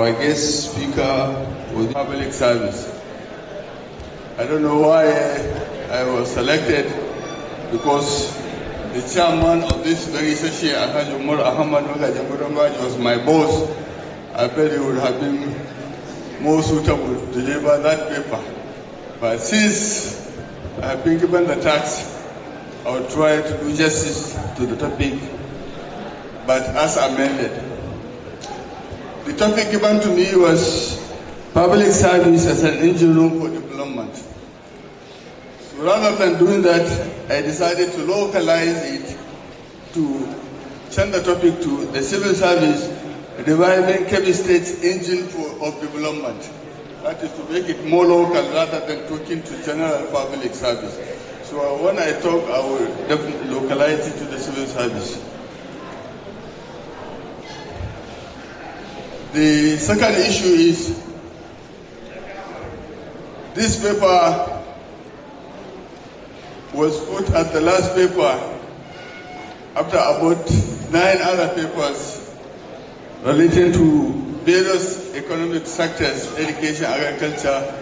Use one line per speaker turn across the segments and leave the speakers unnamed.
our guest speaker was public service. I don't know why I was selected, because the chairman of this very session, Alhaji was my boss. I felt he would have been more suitable to deliver that paper. But since I have been given the task, I will try to do justice to the topic, but as amended. The topic given to me was public service as an engine room for development. So rather than doing that, I decided to localize it, to change the topic to the civil service, reviving Kebbi State's engine of development. That is to make it more local rather than talking to general public service. So when I talk, I will definitely localize it to the civil service. The second issue is this paper was put as the last paper after about 9 other papers relating to various economic sectors, education, agriculture,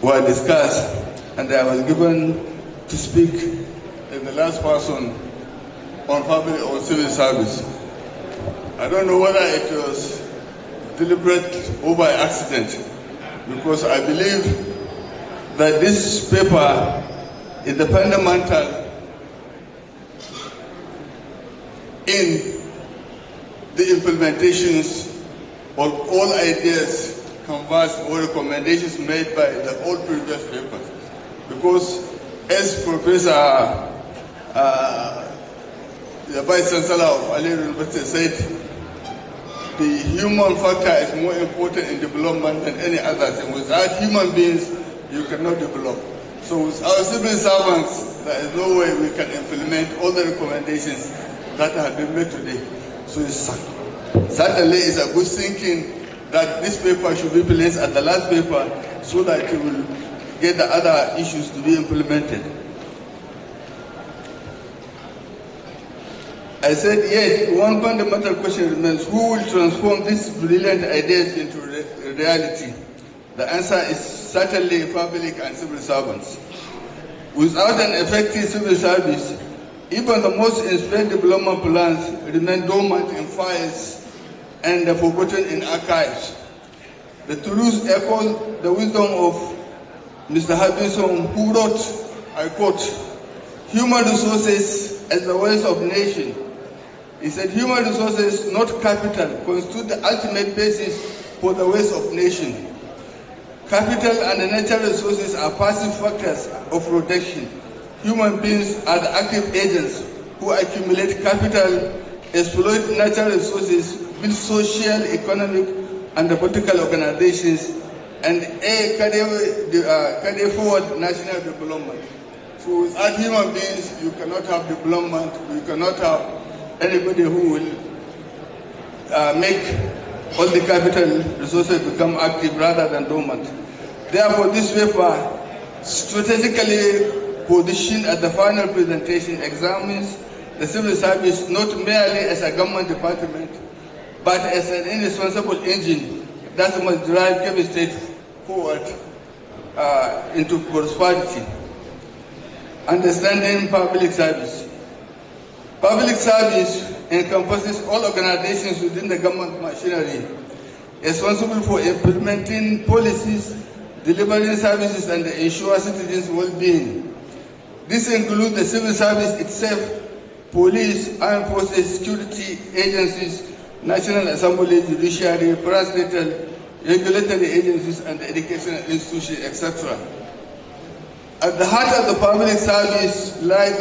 were discussed, and I was given to speak as the last person on public or civil service. I don't know whether it was deliberate or by accident, because I believe that this paper is the fundamental in the implementations of all ideas, canvassed or recommendations made by the all previous papers. Because as Professor, the Vice Chancellor of Alhaji University said, the human factor is more important in development than any other thing. Without human beings, you cannot develop. So with our civil servants, there is no way we can implement all the recommendations that have been made today. So certainly it's a good thinking that this paper should be placed at the last paper so that it will get the other issues to be implemented. I said, yet one fundamental question remains: who will transform these brilliant ideas into reality? The answer is certainly public and civil servants. Without an effective civil service, even the most inspired development plans remain dormant in files and forgotten in archives. The truth echoes the wisdom of Mr. Harbinson, who wrote, I quote, "Human resources as the wealth of nation." He said, human resources, not capital, constitute the ultimate basis for the wealth of nation. Capital and the natural resources are passive factors of production. Human beings are the active agents who accumulate capital, exploit natural resources, build social, economic, and political organizations, and carry forward national development. So without human beings, you cannot have development, you cannot have anybody who will make all the capital resources become active rather than dormant. Therefore, this paper, strategically positioned at the final presentation, examines the civil service not merely as a government department, but as an indispensable engine that must drive Kebbi State forward into prosperity. Understanding public service. Public service encompasses all organizations within the government machinery, responsible for implementing policies, delivering services, and ensure citizens' well-being. This includes the civil service itself, police, armed forces, security agencies, National Assembly, judiciary, parastatal, regulatory agencies, and educational institutions, etc. At the heart of the public service lies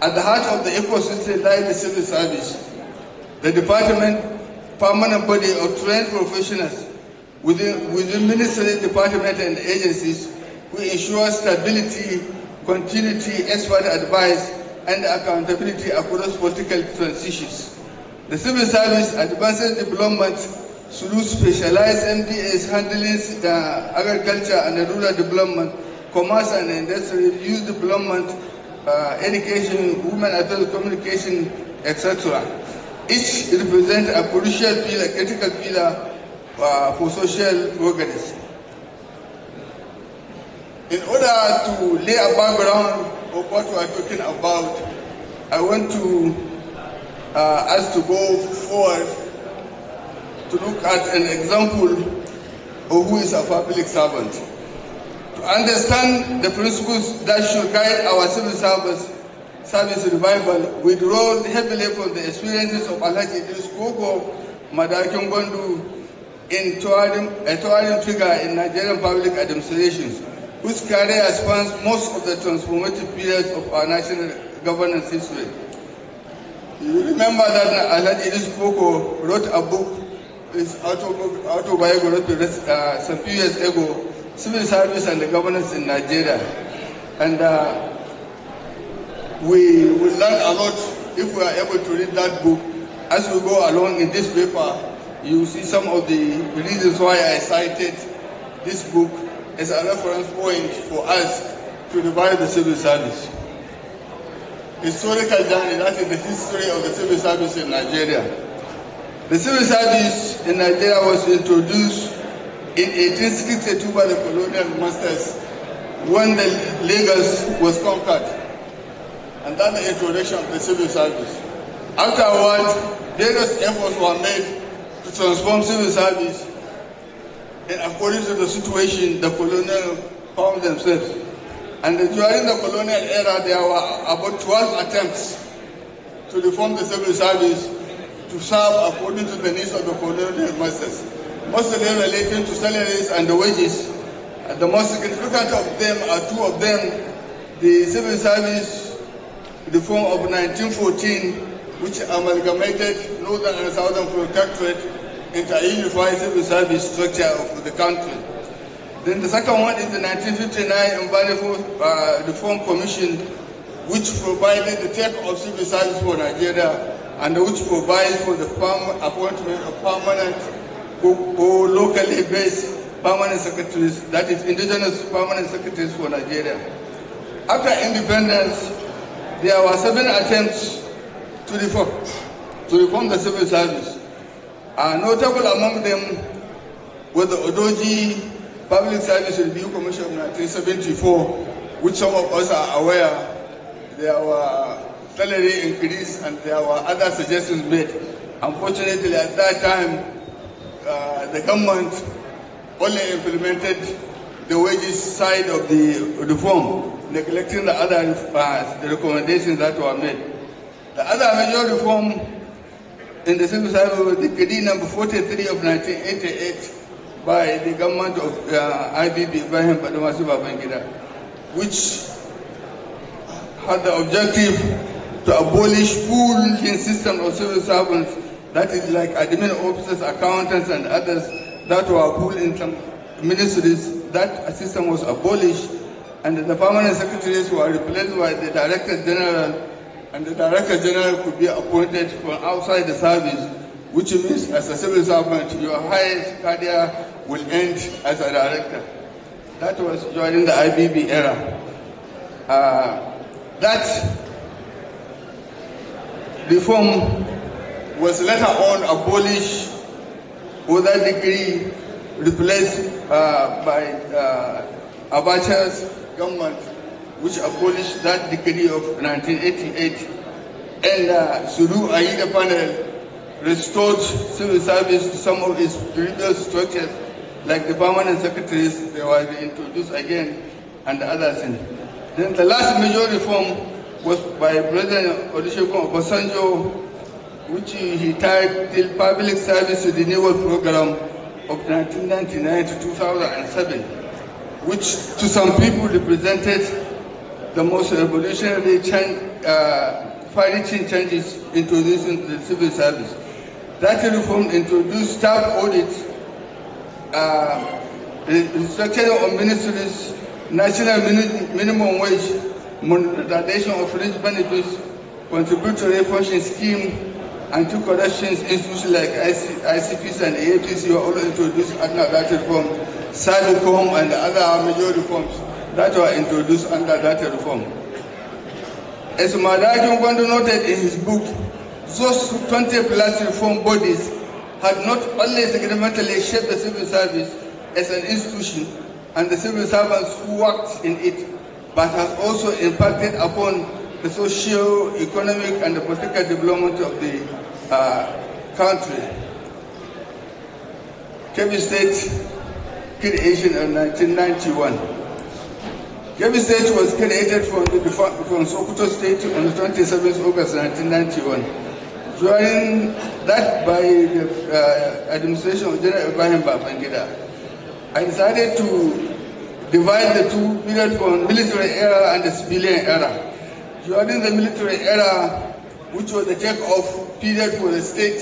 at the heart of the ecosystem lies the civil service. The department, permanent body of trained professionals within ministry, department, and agencies who ensure stability, continuity, expert advice, and accountability across political transitions. The civil service advances development through specialized MDAs handling agriculture and rural development, commerce and industry, youth development, education, women affairs, communication, etc. Each represents a crucial pillar, critical pillar for social progress. In order to lay a background of what we are talking about, I want to ask to go forward to look at an example of who is a public servant. To understand the principles that should guide our civil service revival, we draw heavily from the experiences of Alhaji Madakin Gondu, a towering figure in Nigerian public administration, whose career spans most of the transformative periods of our national governance history. You remember that Alhaji Idris Koko wrote a book, his autobiography, some few years ago, Civil Service and the Governance in Nigeria. And we will learn a lot if we are able to read that book. As we go along in this paper, you will see some of the reasons why I cited this book as a reference point for us to revive the civil service. Historical journey, that is the history of the civil service in Nigeria. The civil service in Nigeria was introduced in 1862 by the colonial masters when the Lagos was conquered. And that's the introduction of the civil service. Afterwards, various efforts were made to transform civil service in according to the situation the colonial found themselves. And during the colonial era, there were about 12 attempts to reform the civil service to serve according to the needs of the colonial masters. Most of them relating to salaries and the wages. The most significant of them are two of them: the civil service reform of 1914, which amalgamated Northern and Southern Protectorate into a unified civil service structure of the country. Then the second one is the 1959 Environmental Reform Commission, which provided the take of civil service for Nigeria and which provides for the appointment of permanent or locally based permanent secretaries, that is indigenous permanent secretaries for Nigeria. After independence, there were 7 attempts to reform the civil service. Notable among them was the Odoji Public Service Review Commission of 1974, which some of us are aware. There were salary increase and there were other suggestions made. Unfortunately, at that time, the government only implemented the wages side of the reform, neglecting the other the recommendations that were made. The other major reform in the civil service was the Decree number 43 of 1988 by the government of IBB Ibrahim Badamasi Babangida, which had the objective to abolish full system of civil servants, that is like admin officers, accountants, and others that were pulled in some ministries. That system was abolished, and the permanent secretaries were replaced by the Director General, and the Director General could be appointed from outside the service, which means as a civil servant, your highest career will end as a director. That was during the IBB era. That reform was later on abolished with that decree replaced by Abacha's government, which abolished that decree of 1988. And Suru Aida panel restored civil service to some of its previous structures, like the permanent secretaries. They were introduced again, and others. Then the last major reform was by President Olusegun Obasanjo, which he titled Public Service Renewal Program of 1999 to 2007, which to some people represented the most revolutionary far-reaching changes introduced into the civil service. That reform introduced staff audits, restructuring of ministries, national minimum wage, monetization of fringe benefits, contributory pension scheme, anti-corruption institutions like ICPs and AAPC were all introduced under that reform. SADCOM and other major reforms that were introduced under that reform. As Madakin Gondo noted in his book, Those 20 plus reform bodies had not only significantly shaped the civil service as an institution and the civil servants who worked in it, but has also impacted upon the socio-economic and the political development of the country. Kebbi State creation in 1991. Kebbi State was created from Sokoto State on the 27th August 1991. During that by the administration of General Ibrahim Babangida, I decided to divide the two periods from military era and the civilian era. During the military era, which was the take-off period for the state,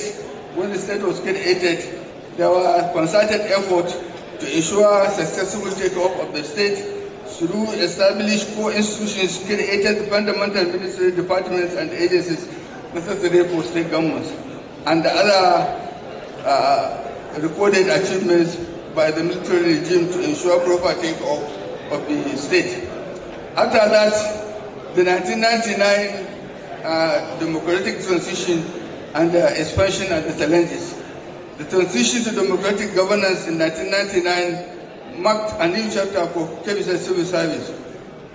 when the state was created, there was concerted effort to ensure successful take-off of the state through established core institutions, created fundamental ministry departments and agencies necessary for state governments, and the other recorded achievements by the military regime to ensure proper take-off of the state. After that, the 1999 democratic transition and expansion and the challenges. The transition to democratic governance in 1999 marked a new chapter for Kebbi State civil service.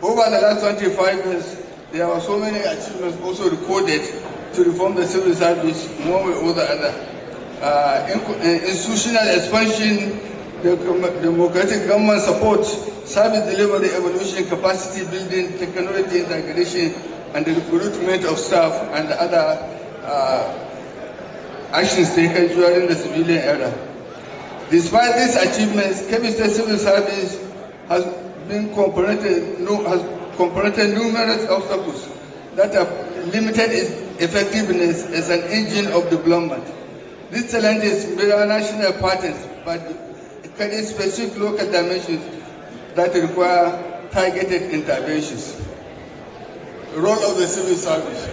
Over the last 25 years, there were so many achievements also recorded to reform the civil service one way or the other. Institutional expansion, the democratic government support, service delivery, evolution, capacity building, technology integration, and the recruitment of staff and other actions taken during the civilian era. Despite these achievements, Kebbi State civil service has confronted numerous obstacles that have limited its effectiveness as an engine of development. These challenges mirror national patterns, but carry specific local dimensions that require targeted interventions. The role of the civil service.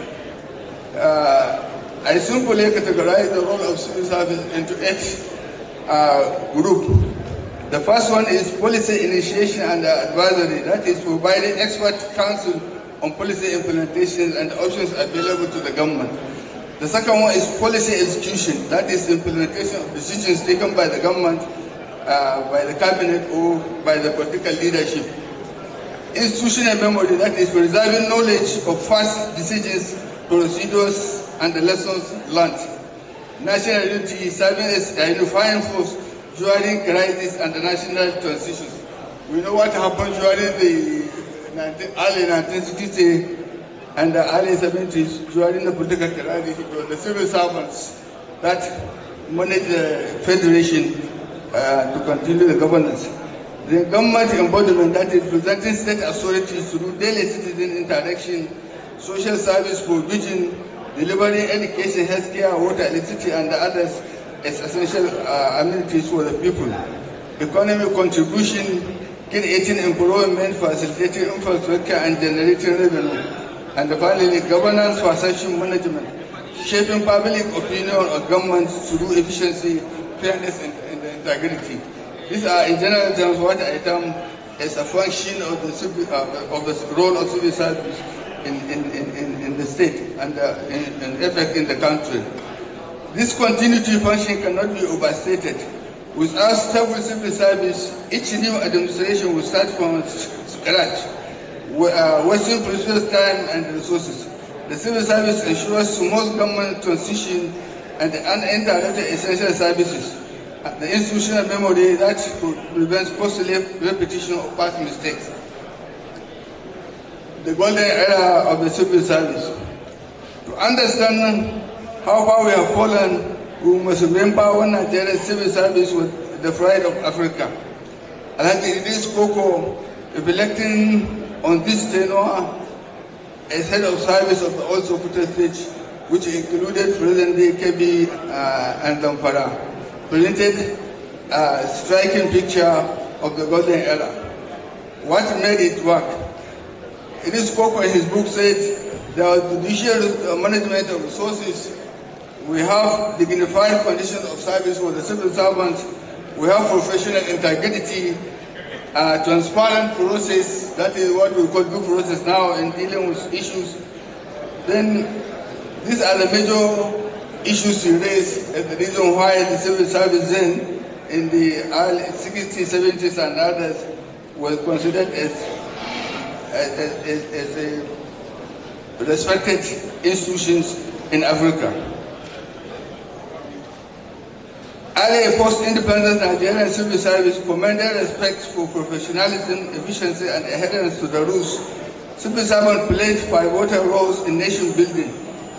I simply categorize the role of civil service into 8 groups. The first one is policy initiation and advisory, that is providing expert counsel on policy implementation and options available to the government. The second one is policy execution, that is implementation of decisions taken by the government, by the cabinet or by the political leadership. Institutional memory, that is preserving knowledge of past decisions, procedures, and the lessons learned. National unity, serving as a unifying force during crisis and the national transitions. We know what happened during the early 1960s and the early 70s during the political crisis. It was the civil servants that managed the federation to continue the governance. The government embodiment, that is presenting state authorities through daily citizen interaction, social service provision, delivering education, healthcare, water, electricity, and the others as essential amenities for the people. Economic contribution, creating employment, facilitating infrastructure, and generating revenue. And finally, governance for session management, shaping public opinion of government through efficiency, fairness, and integrity. These are, in general terms, what I term as a function of the role of civil service in the state and in effect in the country. This continuity function cannot be overstated. Without stable civil service, each new administration will start from scratch, wasting precious time and resources. The civil service ensures smooth government transition and uninterrupted essential services. The institutional memory that prevents costly repetition of past mistakes. The golden era of the civil service. To understand how far we have fallen, we must remember when Nigeria's civil service was the pride of Africa. Alhaji Koko, reflecting on this tenure as head of service of the old Sokoto State, which included present-day Kebbi and Zamfara, presented a striking picture of the golden era. What made it work? Idris Koko in his book said there was judicial management of resources. We have dignified conditions of service for the civil servants. We have professional integrity, transparent process, that is what we call due process now in dealing with issues. Then These are the major issues he raised as the reason why the civil service then in the early 60s, 70s and others was considered as a respected institutions in Africa. Early post-independence Nigerian civil service commanded respect for professionalism, efficiency and adherence to the rules. Civil servants played pivotal roles in nation building,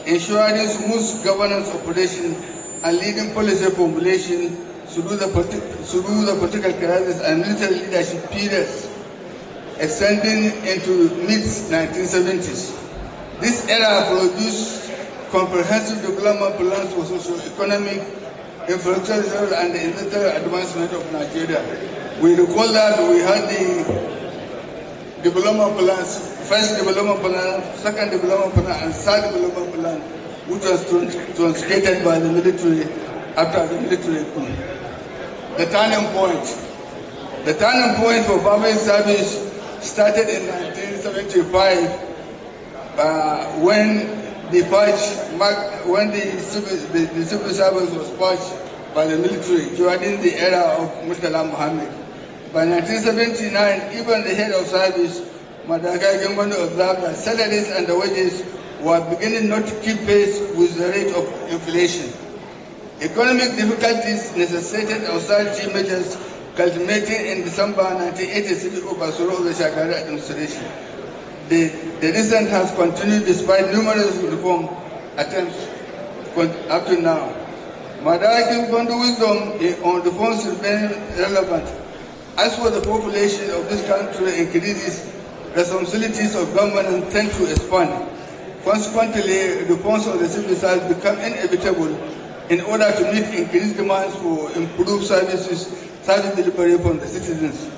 ensuring smooth governance operation and leading policy formulation through the political crisis and military leadership periods extending into mid-1970s. This era produced comprehensive development plans for socio-economic, infrastructural and industrial advancement of Nigeria. We recall that we had the development plans, first development plan, second development plan, and third development plan, which was truncated by the military after the military coup. The turning point. The turning point for public service started in 1975 when the civil service was purged by the military during the era of Murtala Muhammad. By 1979, even the head of service, Madaka Gimbondo, observed that salaries and the wages were beginning not to keep pace with the rate of inflation. Economic difficulties necessitated austerity measures culminating in December 1986 overthrow the Shagari administration. The recent has continued despite numerous reform attempts up to now. Madaki Gimbondo wisdom on reforms remains relevant. As for the population of this country increases, responsibilities of government tend to expand. Consequently, reforms of the civil service become inevitable in order to meet increased demands for improved service delivery from the citizens.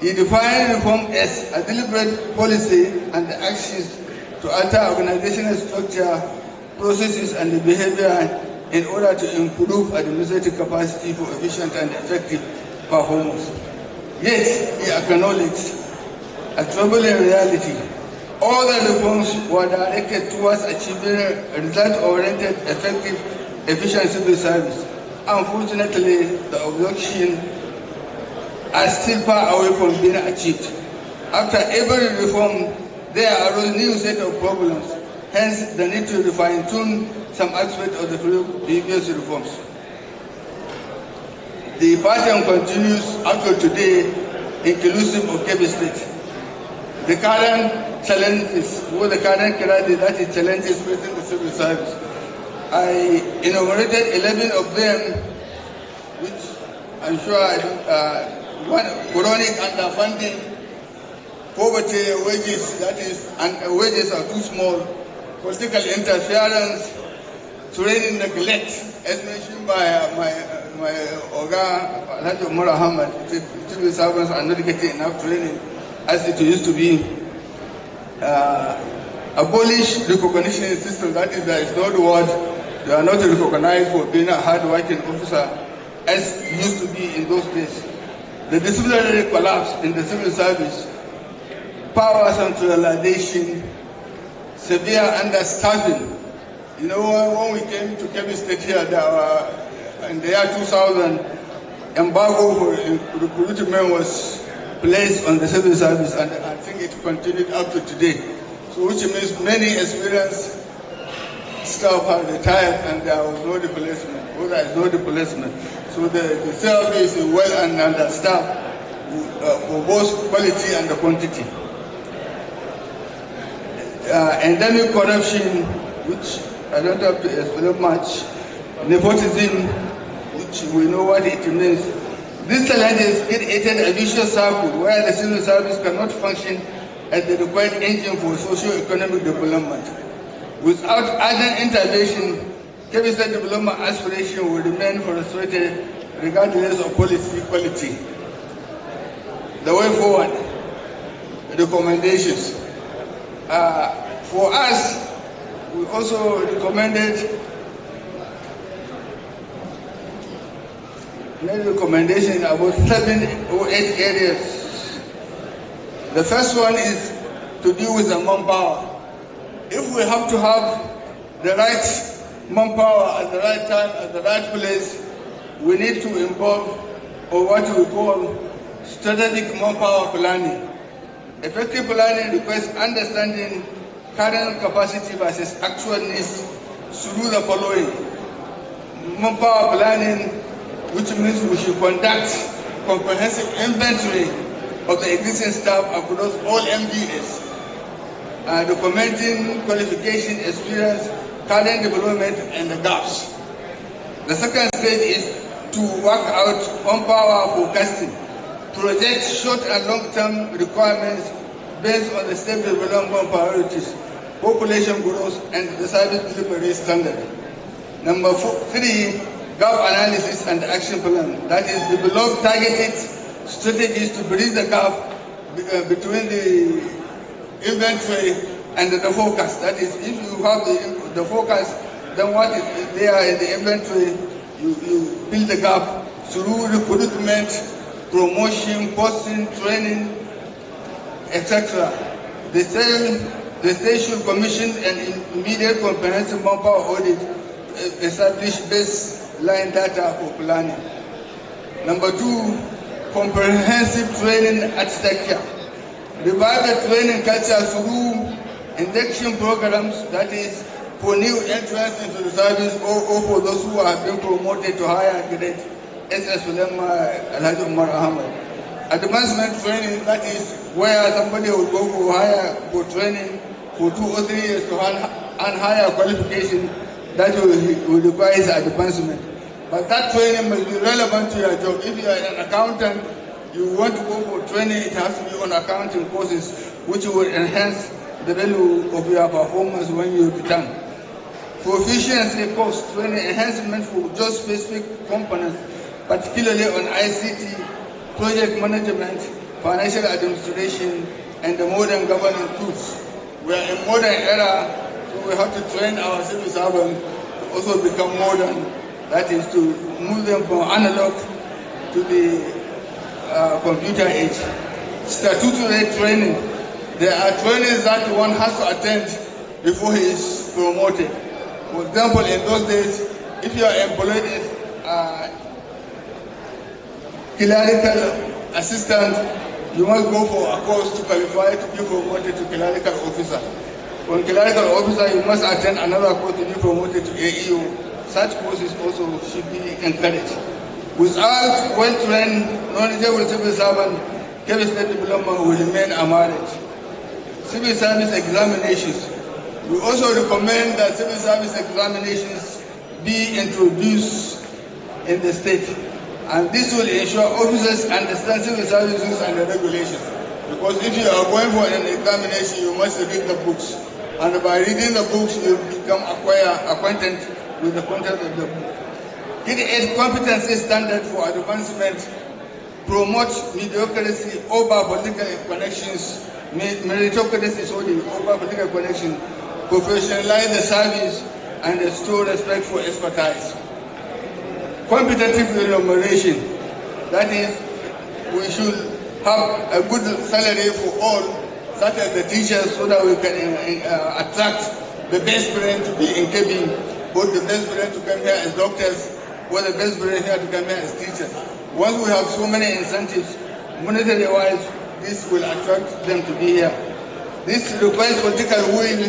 He defined reform as a deliberate policy and actions to alter organizational structure, processes and behavior in order to improve administrative capacity for efficient and effective performance. Yet, he acknowledged a troubling reality. All the reforms were directed towards achieving a result-oriented, effective, efficient civil service. Unfortunately, the objectives are still far away from being achieved. After every reform, there arose new set of problems. Hence, the need to fine-tune some aspects of the previous reforms. The pattern continues up to today, inclusive of Kebbi State. The current challenges, the current crisis that is challenges facing the civil service. I enumerated 11 of them, which I'm sure one, chronic underfunding, poverty, wages, that is, and wages are too small, political interference, training neglect, as mentioned by my Oga, Alhaji Muhammad. Civil servants are not getting enough training as it used to be. Abolish recognition system, that is, there is no word. They are not recognized for being a hard-working officer as used to be in those days. The disciplinary collapse in the civil service, power centralization, severe understaffing. You know, when we came to Kebbi State here, there were, in the year 2000, embargo for recruitment was placed on the civil service, and I think it continued up to today. So, which means many experienced staff have retired and there was no replacement, or there is no replacement. So the service is well and understaffed for both quality and the quantity. Endemic corruption, which I don't have to explain much, nepotism, which we know what it means. These challenges created a vicious circle where the civil service cannot function as the required engine for socio-economic development. Without urgent intervention, Kebbi State development aspiration will remain frustrated regardless of policy quality. The way forward, recommendations. For us, we also recommended made recommendation about 7 or 8 areas. The first one is to deal with the manpower. If we have to have the right manpower at the right time, at the right place. We need to involve, or what we call, strategic manpower planning. Effective planning requires understanding current capacity versus actual needs through the following. Manpower planning, which means we should conduct comprehensive inventory of the existing staff across all MDS, documenting qualification, experience, current development, and the gaps. The second stage is to work out manpower forecasting, project short and long-term requirements based on the state development priorities, population growth, and the service delivery standard. Number 3, gap analysis and action plan. That is, develop targeted strategies to bridge the gap between the inventory and the forecast. That is, if you have the forecast, then what is there in the inventory, you build the gap through recruitment, promotion, posting, training, etc. The state should commission an immediate comprehensive manpower audit to establish baseline data for planning. Number 2, comprehensive training architecture. Revive the training culture through induction programs, that is, for new entrants into the service or for those who have been promoted to higher grade, SS Alhaji Umar Ahmed. Advancement training, that is where somebody will go for training for 2 or 3 years to earn higher qualification, that will require advancement. But that training must be relevant to your job. If you are an accountant, you want to go for training, it has to be on accounting courses, which will enhance the value of your performance when you return. Proficiency course training enhancement for just specific components, particularly on ICT, project management, financial administration, and the modern governance tools. We are in modern era, so we have to train our civil servants to also become modern. That is, to move them from analog to the computer age. Statutory training. There are trainings that one has to attend before he is promoted. For example, in those days, if you are employed as a clerical assistant, you must go for a course to qualify to be promoted to clerical officer. For clerical officer, you must attend another course to be promoted to AEO. Such courses also should be encouraged. Without well-trained, knowledgeable civil servant, Kebbi State Government will remain a marriage. Civil service examinations. We also recommend that civil service examinations be introduced in the state. And this will ensure officers understand civil service rules and the regulations. Because if you are going for an examination, you must read the books. And by reading the books, you become acquainted with the content of the book. Create competency standard for advancement, promote mediocrity over political connections, meritocracy over political connection, professionalize the service, and restore respect for expertise. Competitive remuneration, that is, we should have a good salary for all, such as the teachers, so that we can attract the best brain to be in Kebbi, both the best brain to come here as doctors, or the best brain here to come here as teachers. Once we have so many incentives, monetary-wise, this will attract them to be here. This requires political will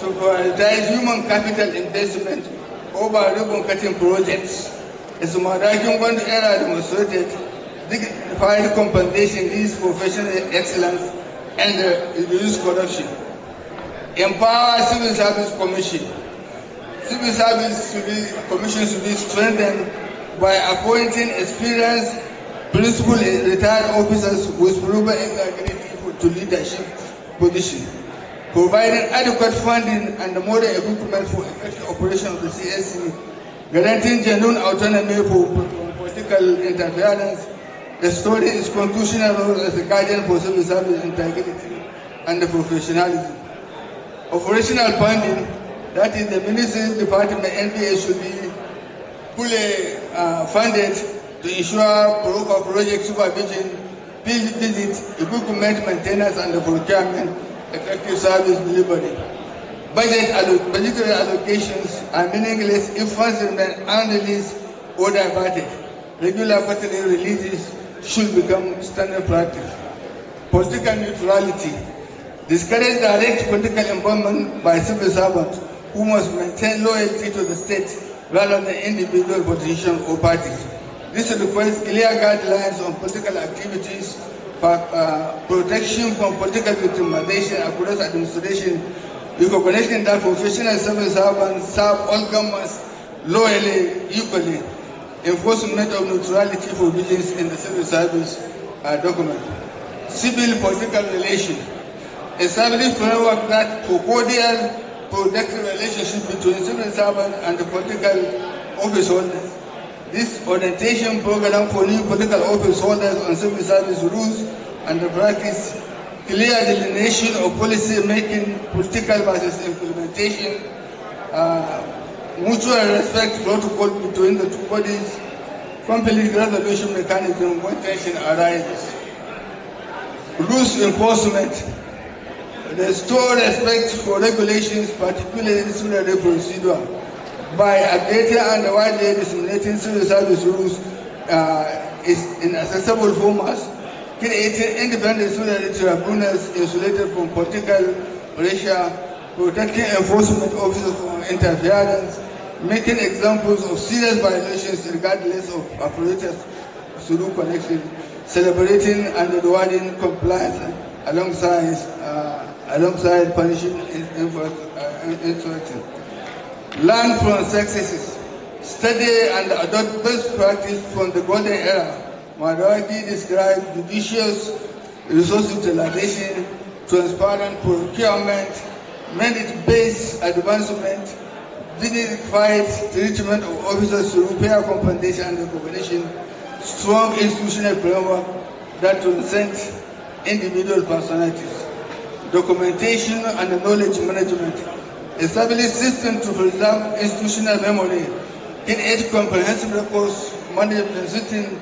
to prioritize human capital investment over ribbon-cutting projects. As Madakin Gwandu era demonstrated, dignified compensation leads professional excellence and reduce corruption. Empower Civil Service Commission. Civil Service Commission should be strengthened by appointing experienced principal and retired officers with proven integrity to leadership position, providing adequate funding and modern equipment for effective operation of the CSC, guaranteeing genuine autonomy for political interference, restoring its constitutional role as a guardian for civil service integrity and professionalism. Operational funding, that is the Ministry's Department, NPA, should be fully funded to ensure proper project supervision, field visits, equipment maintenance and procurement, effective service delivery. Budgetary allocations are meaningless if funds remain unreleased or diverted. Regular quarterly releases should become standard practice. Political neutrality. Discourage direct political involvement by civil servants who must maintain loyalty to the state rather than individual politicians or parties. This requires clear guidelines on political activities, protection from political victimization across administration, recognition that professional civil servants serve all governments loyally, equally, enforcement of neutrality provisions in the civil service document. Civil political relations. Establish framework that for cordial, productive relationship between civil servants and the political office holders. This orientation program for new political office holders on civil service rules and the practice, clear delineation of policy making, political versus implementation, mutual respect protocol between the two bodies, conflict resolution mechanism when tension arises. Rules enforcement. Restore respect for regulations, particularly disciplinary procedure, by updating and widely disseminating civil service rules in accessible formats, creating independent civil tribunals insulated from political pressure, protecting enforcement officers from interference, making examples of serious violations regardless of apparatus through connection, celebrating and rewarding compliance alongside punishing insulting. Learn from successes. Study and adopt best practice from the golden era. Madaraki described judicious resource utilization, transparent procurement, merit-based advancement, dignified treatment of officers through fair compensation and recognition, strong institutional framework that transcends individual personalities. Documentation and knowledge management. Establish systems to preserve institutional memory. Create comprehensive records management system.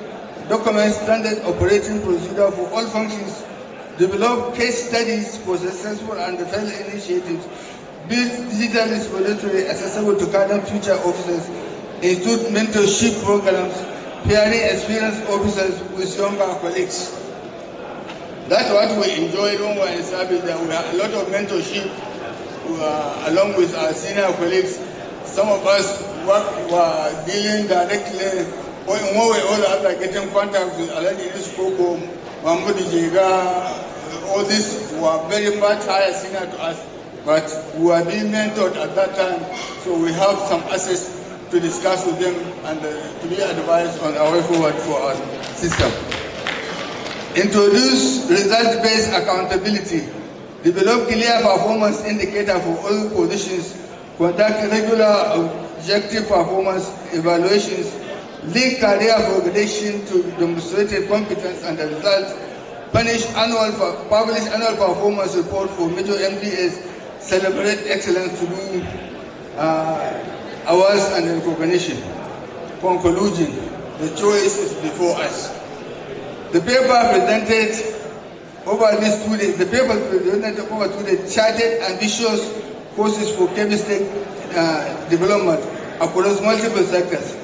Document standard operating procedure for all functions. Develop case studies for successful and failed initiatives. Build digital repository accessible to current future officers. Institute mentorship programs, pairing experienced officers with younger colleagues. That's what we enjoyed when we were in service. There we had a lot of mentorship along with our senior colleagues. Some of us were dealing directly, in one way or the other, getting contact with Alhaji Koko, Mahmoud Jega. All these were very much higher senior to us, but we were being mentored at that time, so we have some access to discuss with them and to be advised on our way forward for our system. Introduce result-based accountability. Develop clear performance indicator for all positions. Conduct regular objective performance evaluations. Link career progression to demonstrated competence and results. Publish annual performance report for major MDS. Celebrate excellence through awards and recognition. Conclusion: the choice is before us. The paper presented over these 2 days, charted ambitious courses for Kebbi State development across multiple sectors.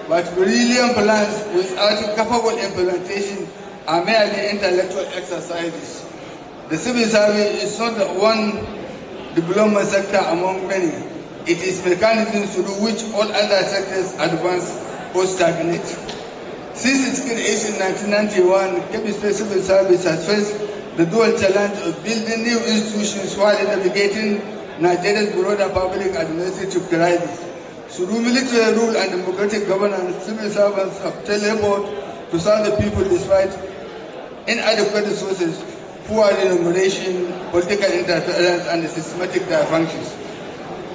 But brilliant plans without capable implementation are merely intellectual exercises. The civil service is not the one development sector among many. It is mechanisms through which all other sectors advance or stagnate. Since its creation in 1991, Kebbi State Civil Service has faced the dual challenge of building new institutions while navigating Nigeria's broader public administrative crisis. Through military rule and democratic governance, civil servants have labored to serve the people despite inadequate resources, poor remuneration, political interference, and systematic dysfunctions.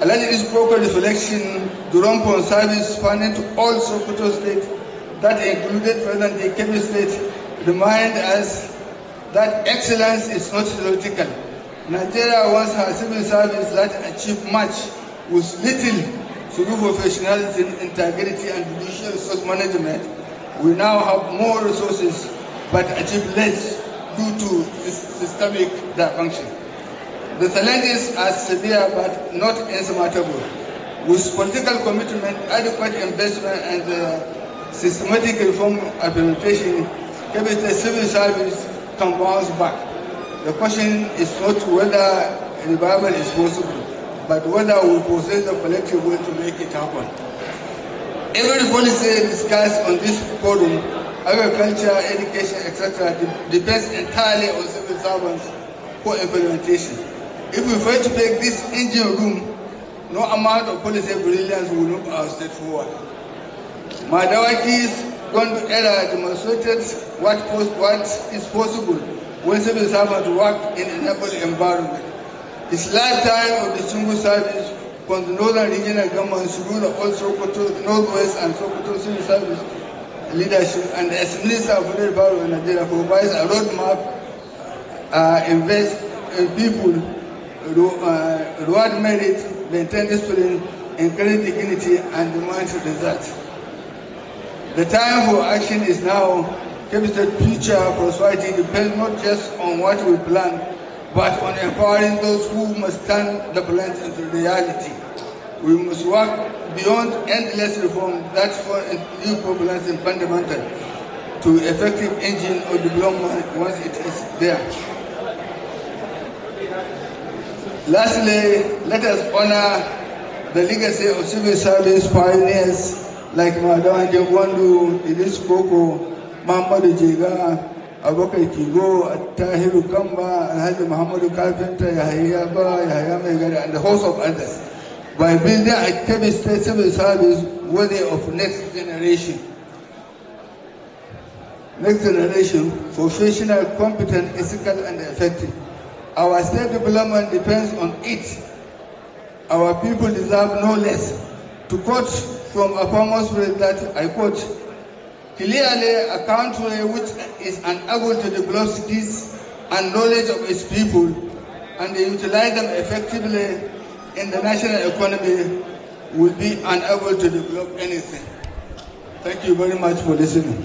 Alhaji spoke of reflection drawn from service spanning to all Sokoto State that included present-day Kebbi State, remind us that excellence is not theoretical. Nigeria once had civil service that achieved much with little through professionalism, integrity, and judicial resource management. We now have more resources but achieve less due to systemic dysfunction.
The challenges are severe but not insurmountable. With political commitment, adequate investment, and systematic reform implementation, Kebbi State civil service can bounce back. The question is not whether revival is possible, but whether we possess the collective will to make it happen. Every policy discussed on this forum, agriculture, education, etc., depends entirely on civil servants for implementation. If we fail to make this engine room, no amount of policy brilliance will move our state forward. Madawaki's Gondo era demonstrated what is possible when civil servants work in an enabled environment. His lifetime of distinguished service from the northern regional government through the old Sokoto, Northwest and Sokoto civil service leadership, and as Minister of Foreign Power in Nigeria provides a roadmap, invest in people, reward merit, maintain discipline, encourage dignity, and demand results. The time for action is now. Kebbi State future prosperity depends not just on what we plan, but on empowering those who must turn the plans into reality. We must work beyond endless reform. That's for new problems and fundamental to effective engine of development once it is there. Lastly, let us honor the legacy of civil service pioneers like Madam Jengwandu, Idris Koko, Muhammadu Jega, Abubakar Kigo, Tahiru Kamba, Alhaji Muhammadu Carpenter, Yahya Ba, Yahya Megari, and a host of others, by building a Kebbi State civil service worthy of next generation. Next generation, professional, competent, ethical, and effective. Our state development depends on it. Our people deserve no less. To quote from a famous phrase that I quote, clearly a country which is unable to develop skills and knowledge of its people and utilize them effectively in the national economy will be unable to develop anything. Thank you very much for listening.